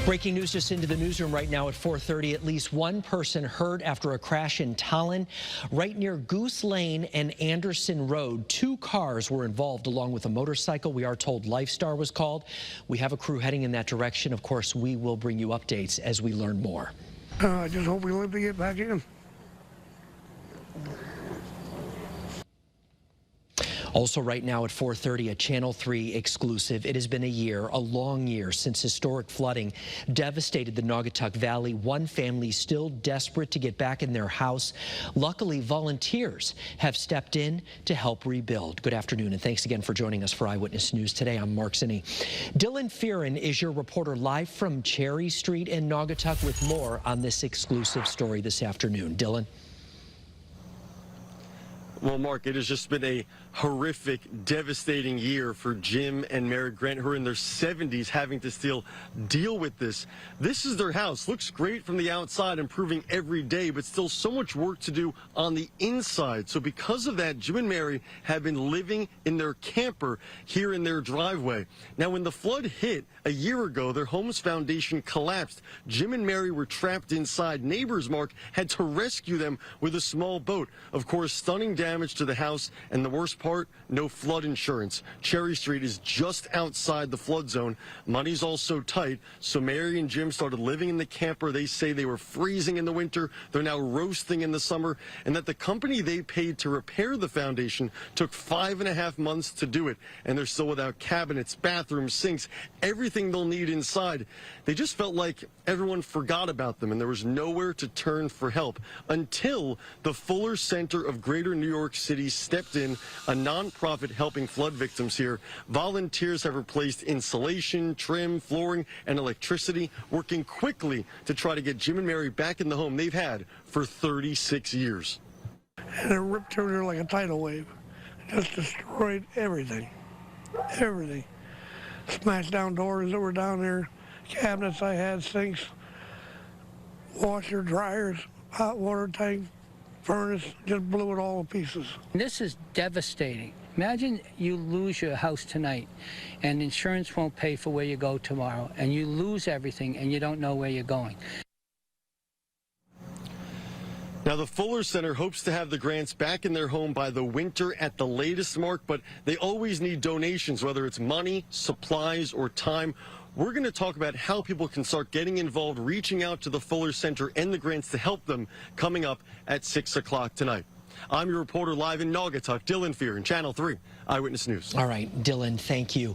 Breaking news just into the newsroom right now at 4:30. At least one person hurt after a crash in Tallinn, right near Goose Lane and Anderson Road. Two cars were involved along with a motorcycle. We are told Lifestar was called. We have a crew heading in that direction. Of course, we will bring you updates as we learn more. I just hope we live to get back in. Also right now at 4:30, a Channel 3 exclusive. It has been a long year, since historic flooding devastated the Naugatuck Valley. One family still desperate to get back in their house. Luckily, volunteers have stepped in to help rebuild. Good afternoon, and thanks again for joining us for Eyewitness News today. I'm Mark Zinni. Dylan Fearon is your reporter live from Cherry Street in Naugatuck with more on this exclusive story this afternoon. Dylan? Well, Mark, it has just been a horrific, devastating year for Jim and Mary Grant, who are in their 70s, having to still deal with this. This is their house. Looks great from the outside, improving every day, but still so much work to do on the inside. So because of that, Jim and Mary have been living in their camper here in their driveway. Now, when the flood hit a year ago, their home's foundation collapsed. Jim and Mary were trapped inside. Neighbors, Mark, had to rescue them with a small boat. Of course, stunning damage to the house, and the worst part, no flood insurance. Cherry Street is just outside the flood zone. Money's also tight, so Mary and Jim started living in the camper. They say they were freezing in the winter. They're now roasting in the summer, and that the company they paid to repair the foundation took 5.5 months to do it, and they're still without cabinets, bathrooms, sinks, everything they'll need inside. They just felt like everyone forgot about them, and there was nowhere to turn for help until the Fuller Center of Greater New York City stepped in, a nonprofit helping flood victims here. Volunteers have replaced insulation, trim, flooring, and electricity, working quickly to try to get Jim and Mary back in the home they've had for 36 years. And it ripped through there like a tidal wave. Just destroyed everything. Everything. Smashed down doors that were down there, cabinets I had, sinks, washer, dryers, hot water tank, furnace, just blew it all to pieces. This is devastating. Imagine you lose your house tonight and insurance won't pay for where you go tomorrow, and you lose everything and you don't know where you're going. Now, the Fuller Center hopes to have the Grants back in their home by the winter at the latest, Mark, but they always need donations, whether it's money, supplies, or time. We're going to talk about how people can start getting involved, reaching out to the Fuller Center and the Grants to help them, coming up at 6 o'clock tonight. I'm your reporter live in Naugatuck, Dylan Fearon, Channel 3 Eyewitness News. All right, Dylan, thank you.